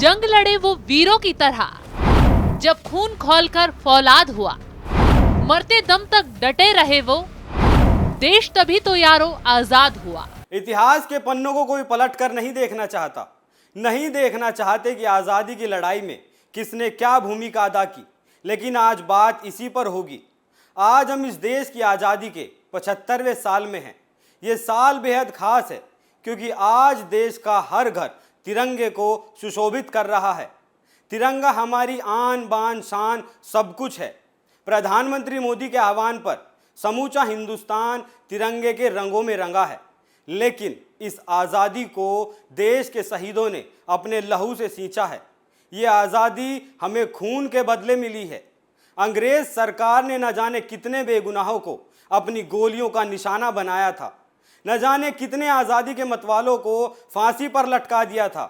जंग लड़े वो वीरों की तरह, जब खून खौलकर फौलाद हुआ, मरते दम तक डटे रहे वो, देश तभी तो यारो आजाद हुआ। इतिहास के पन्नों को कोई पलट कर नहीं देखना चाहता, नहीं देखना चाहते कि आज़ादी की लड़ाई में किसने क्या भूमिका अदा की। लेकिन आज बात इसी पर होगी। आज हम इस देश की आज़ादी के 75वें साल में हैं। ये साल बेहद खास है क्योंकि आज देश का हर घर तिरंगे को सुशोभित कर रहा है। तिरंगा हमारी आन बान शान सब कुछ है। प्रधानमंत्री मोदी के आह्वान पर समूचा हिंदुस्तान तिरंगे के रंगों में रंगा है। लेकिन इस आज़ादी को देश के शहीदों ने अपने लहू से सींचा है। ये आज़ादी हमें खून के बदले मिली है। अंग्रेज सरकार ने न जाने कितने बेगुनाहों को अपनी गोलियों का निशाना बनाया था, न जाने कितने आज़ादी के मतवालों को फांसी पर लटका दिया था।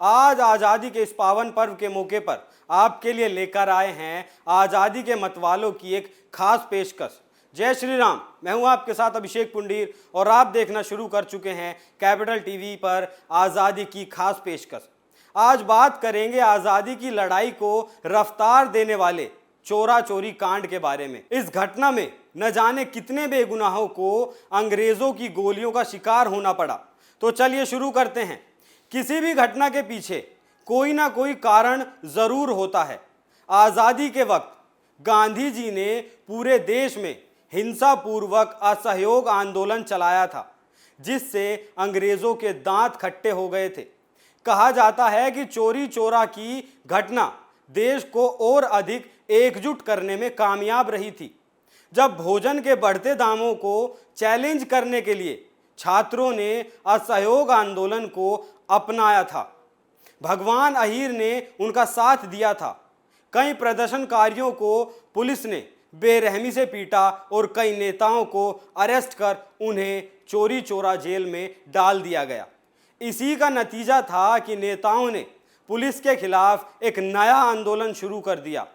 आज आज़ादी के इस पावन पर्व के मौके पर आपके लिए लेकर आए हैं आज़ादी के मतवालों की एक खास पेशकश। जय श्री राम। मैं हूं आपके साथ अभिषेक पुंडीर और आप देखना शुरू कर चुके हैं कैपिटल टीवी पर आज़ादी की खास पेशकश। आज बात करेंगे आज़ादी की लड़ाई को रफ्तार देने वाले चोरा चोरी कांड के बारे में। इस घटना में न जाने कितने बेगुनाहों को अंग्रेजों की गोलियों का शिकार होना पड़ा। तो चलिए शुरू करते हैं। किसी भी घटना के पीछे कोई ना कोई कारण जरूर होता है। आज़ादी के वक्त गांधी जी ने पूरे देश में हिंसा पूर्वक असहयोग आंदोलन चलाया था, जिससे अंग्रेजों के दांत खट्टे हो गए थे। कहा जाता है कि चोरी चोरा की घटना देश को और अधिक एकजुट करने में कामयाब रही थी। जब भोजन के बढ़ते दामों को चैलेंज करने के लिए छात्रों ने असहयोग आंदोलन को अपनाया था, भगवान अहीर ने उनका साथ दिया था। कई प्रदर्शनकारियों को पुलिस ने बेरहमी से पीटा और कई नेताओं को अरेस्ट कर उन्हें चोरी चोरा जेल में डाल दिया गया। इसी का नतीजा था कि नेताओं ने पुलिस के खिलाफ एक नया आंदोलन शुरू कर दिया।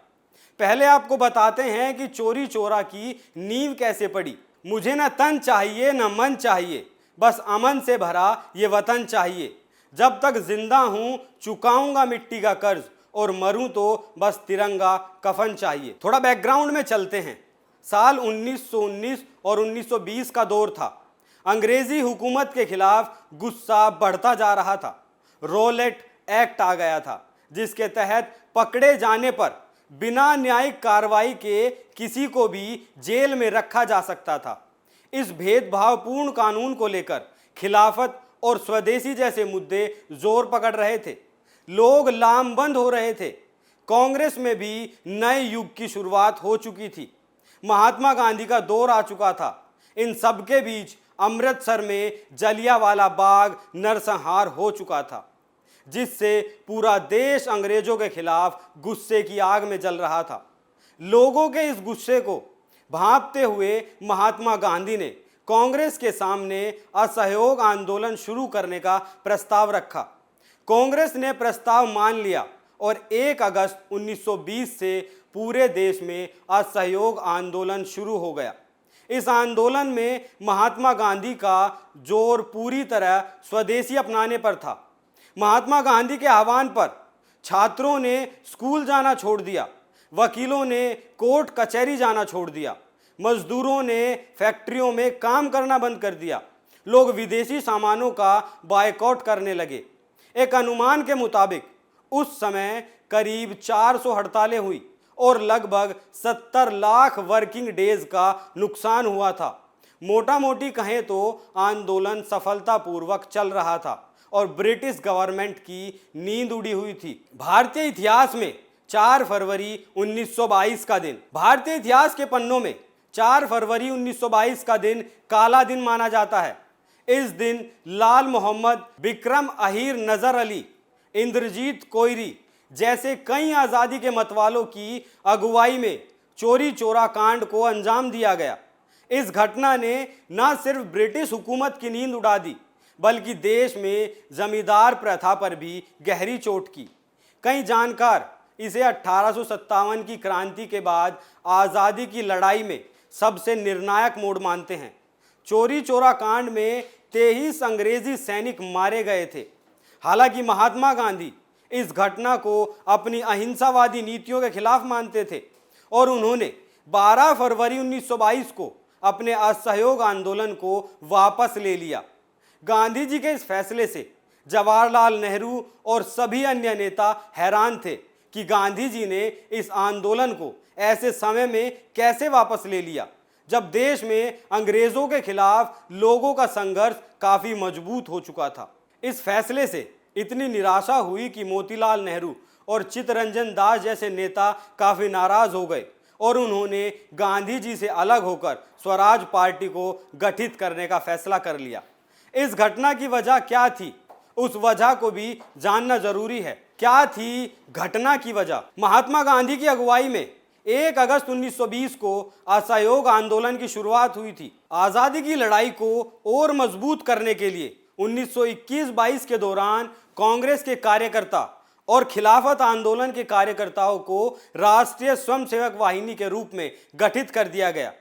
पहले आपको बताते हैं कि चोरी चोरा की नींव कैसे पड़ी। मुझे न तन चाहिए न मन चाहिए, बस अमन से भरा ये वतन चाहिए। जब तक जिंदा हूं चुकाऊंगा मिट्टी का कर्ज, और मरूं तो बस तिरंगा कफन चाहिए। थोड़ा बैकग्राउंड में चलते हैं। साल 1919 और 1920 का दौर था। अंग्रेजी हुकूमत के खिलाफ गुस्सा बढ़ता जा रहा था। रॉलेट एक्ट आ गया था, जिसके तहत पकड़े जाने पर बिना न्यायिक कार्रवाई के किसी को भी जेल में रखा जा सकता था। इस भेदभावपूर्ण कानून को लेकर खिलाफत और स्वदेशी जैसे मुद्दे जोर पकड़ रहे थे। लोग लामबंद हो रहे थे। कांग्रेस में भी नए युग की शुरुआत हो चुकी थी। महात्मा गांधी का दौर आ चुका था। इन सब के बीच अमृतसर में जलियांवाला बाग नरसंहार हो चुका था, जिससे पूरा देश अंग्रेजों के खिलाफ गुस्से की आग में जल रहा था। लोगों के इस गुस्से को भांपते हुए महात्मा गांधी ने कांग्रेस के सामने असहयोग आंदोलन शुरू करने का प्रस्ताव रखा। कांग्रेस ने प्रस्ताव मान लिया और 1 अगस्त 1920 से पूरे देश में असहयोग आंदोलन शुरू हो गया। इस आंदोलन में महात्मा गांधी का जोर पूरी तरह स्वदेशी अपनाने पर था। महात्मा गांधी के आह्वान पर छात्रों ने स्कूल जाना छोड़ दिया, वकीलों ने कोर्ट कचहरी जाना छोड़ दिया, मजदूरों ने फैक्ट्रियों में काम करना बंद कर दिया। लोग विदेशी सामानों का बायकॉट करने लगे। एक अनुमान के मुताबिक उस समय करीब 400 हड़तालें हुई और लगभग 70 लाख वर्किंग डेज का नुकसान हुआ था। मोटा मोटी कहें तो आंदोलन सफलतापूर्वक चल रहा था और ब्रिटिश गवर्नमेंट की नींद उड़ी हुई थी। भारतीय इतिहास में 4 फरवरी 1922 का दिन, भारतीय इतिहास के पन्नों में 4 फरवरी 1922 का दिन काला दिन माना जाता है। इस दिन लाल मोहम्मद, विक्रम अहीर नजर अली, इंद्रजीत कोयरी जैसे कई आज़ादी के मतवालों की अगुवाई में चोरी चोरा कांड को अंजाम दिया गया। इस घटना ने न सिर्फ ब्रिटिश हुकूमत की नींद उड़ा दी, बल्कि देश में जमींदार प्रथा पर भी गहरी चोट की। कई जानकार इसे 1857 की क्रांति के बाद आज़ादी की लड़ाई में सबसे निर्णायक मोड़ मानते हैं। चोरी चोरा कांड में 23 अंग्रेजी सैनिक मारे गए थे। हालांकि महात्मा गांधी इस घटना को अपनी अहिंसावादी नीतियों के खिलाफ मानते थे और उन्होंने 12 फरवरी 1922 को अपने असहयोग आंदोलन को वापस ले लिया। गांधी जी के इस फैसले से जवाहरलाल नेहरू और सभी अन्य नेता हैरान थे कि गांधी जी ने इस आंदोलन को ऐसे समय में कैसे वापस ले लिया जब देश में अंग्रेजों के खिलाफ लोगों का संघर्ष काफी मजबूत हो चुका था। इस फैसले से इतनी निराशा हुई कि मोतीलाल नेहरू और चित्तरंजन दास जैसे नेता काफी नाराज हो गए और उन्होंने गांधी जी से अलग होकर स्वराज पार्टी को गठित करने का फैसला कर लिया। इस घटना की वजह क्या थी, उस वजह को भी जानना जरूरी है। क्या थी घटना की वजह? महात्मा गांधी की अगुवाई में 1 अगस्त 1920 को असहयोग आंदोलन की शुरुआत हुई थी। आजादी की लड़ाई को और मजबूत करने के लिए 1921-22 के दौरान कांग्रेस के कार्यकर्ता और खिलाफत आंदोलन के कार्यकर्ताओं को राष्ट्रीय स्वयंसेवक वाहिनी के रूप में गठित कर दिया गया।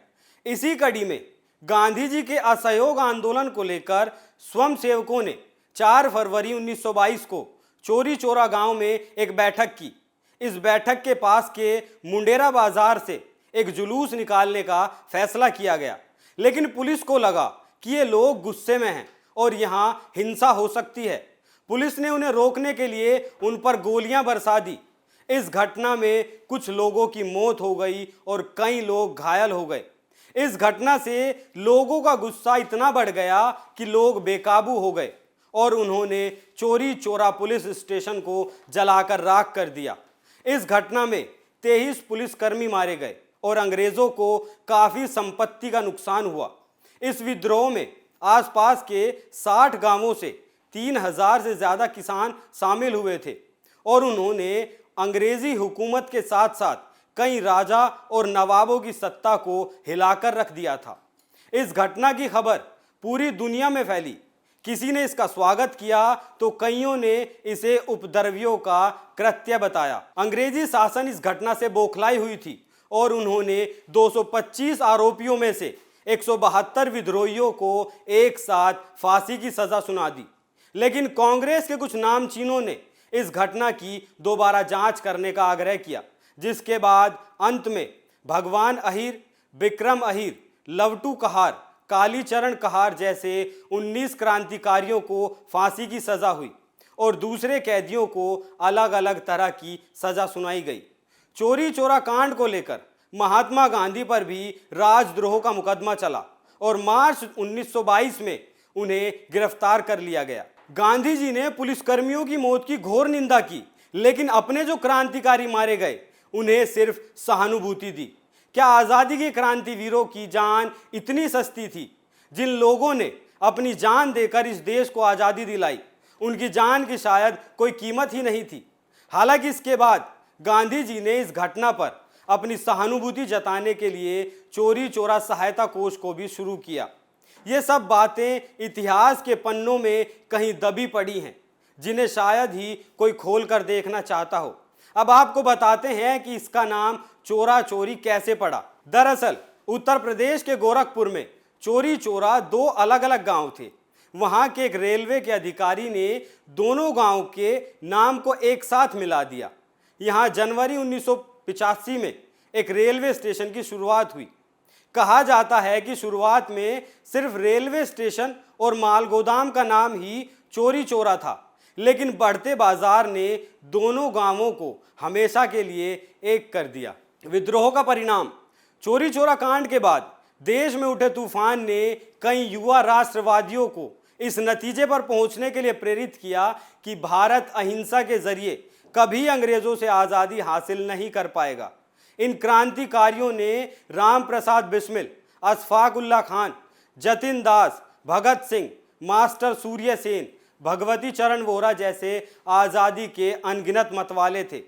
इसी कड़ी में गांधी जी के असहयोग आंदोलन को लेकर स्वयंसेवकों ने 4 फरवरी 1922 को चोरी चोरा गांव में एक बैठक की। इस बैठक के पास के मुंडेरा बाजार से एक जुलूस निकालने का फैसला किया गया, लेकिन पुलिस को लगा कि ये लोग गुस्से में हैं और यहाँ हिंसा हो सकती है। पुलिस ने उन्हें रोकने के लिए उन पर गोलियां बरसा दी। इस घटना में कुछ लोगों की मौत हो गई और कई लोग घायल हो गए। इस घटना से लोगों का गुस्सा इतना बढ़ गया कि लोग बेकाबू हो गए और उन्होंने चोरी चोरा पुलिस स्टेशन को जलाकर राख कर दिया। इस घटना में 23 पुलिसकर्मी मारे गए और अंग्रेजों को काफी संपत्ति का नुकसान हुआ। इस विद्रोह में आसपास के 60 गांवों से 3000 से ज्यादा किसान शामिल हुए थे और उन्होंने अंग्रेजी हुकूमत के साथ साथ कई राजा और नवाबों की सत्ता को हिलाकर रख दिया था। इस घटना की खबर पूरी दुनिया में फैली। किसी ने इसका स्वागत किया तो कईयों ने इसे उपद्रवियों का कृत्य बताया। अंग्रेजी शासन इस घटना से बौखलाई हुई थी और उन्होंने 225 आरोपियों में से 172 विद्रोहियों को एक साथ फांसी की सजा सुना दी। लेकिन कांग्रेस के कुछ नामचीनों ने इस घटना की दोबारा जांच करने का आग्रह किया, जिसके बाद अंत में भगवान अहीर, विक्रम अहीर, लवटू कहार, कालीचरण कहार जैसे 19 क्रांतिकारियों को फांसी की सजा हुई और दूसरे कैदियों को अलग अलग तरह की सजा सुनाई गई। चोरी चोरा कांड को लेकर महात्मा गांधी पर भी राजद्रोह का मुकदमा चला और मार्च 1922 में उन्हें गिरफ्तार कर लिया गया। गांधी जी ने पुलिसकर्मियों की मौत की घोर निंदा की, लेकिन अपने जो क्रांतिकारी मारे गए उन्हें सिर्फ सहानुभूति दी। क्या आज़ादी के क्रांतिवीरों की जान इतनी सस्ती थी? जिन लोगों ने अपनी जान देकर इस देश को आज़ादी दिलाई, उनकी जान की शायद कोई कीमत ही नहीं थी। हालांकि इसके बाद गांधी जी ने इस घटना पर अपनी सहानुभूति जताने के लिए चोरी चोरा सहायता कोष को भी शुरू किया। ये सब बातें इतिहास के पन्नों में कहीं दबी पड़ी हैं, जिन्हें शायद ही कोई खोल कर देखना चाहता हो। अब आपको बताते हैं कि इसका नाम चोरा चोरी कैसे पड़ा। दरअसल उत्तर प्रदेश के गोरखपुर में चोरी चोरा 2 अलग अलग गांव थे। वहां के एक रेलवे के अधिकारी ने दोनों गांव के नाम को एक साथ मिला दिया। यहां जनवरी 1985 में एक रेलवे स्टेशन की शुरुआत हुई। कहा जाता है कि शुरुआत में सिर्फ रेलवे स्टेशन और माल गोदाम का नाम ही चोरी चोरा था, लेकिन बढ़ते बाजार ने दोनों गांवों को हमेशा के लिए एक कर दिया। विद्रोह का परिणाम। चोरी चोरा कांड के बाद देश में उठे तूफान ने कई युवा राष्ट्रवादियों को इस नतीजे पर पहुंचने के लिए प्रेरित किया कि भारत अहिंसा के जरिए कभी अंग्रेजों से आज़ादी हासिल नहीं कर पाएगा। इन क्रांतिकारियों ने राम प्रसाद बिस्मिल, अशफाक उल्लाह खान, जतिन दास, भगत सिंह, मास्टर सूर्य सेन, भगवती चरण वोहरा जैसे आज़ादी के अनगिनत मतवाले थे।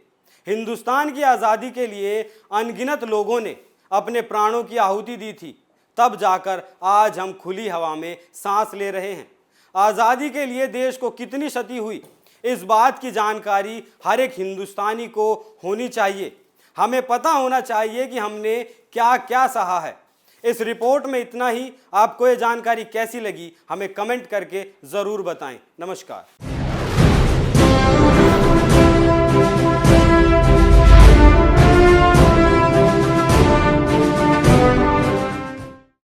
हिंदुस्तान की आज़ादी के लिए अनगिनत लोगों ने अपने प्राणों की आहुति दी थी। तब जाकर आज हम खुली हवा में सांस ले रहे हैं। आज़ादी के लिए देश को कितनी क्षति हुई, इस बात की जानकारी हर एक हिंदुस्तानी को होनी चाहिए। हमें पता होना चाहिए कि हमने क्या क्या सहा है। इस रिपोर्ट में इतना ही। आपको ये जानकारी कैसी लगी हमें कमेंट करके ज़रूर बताएं। नमस्कार।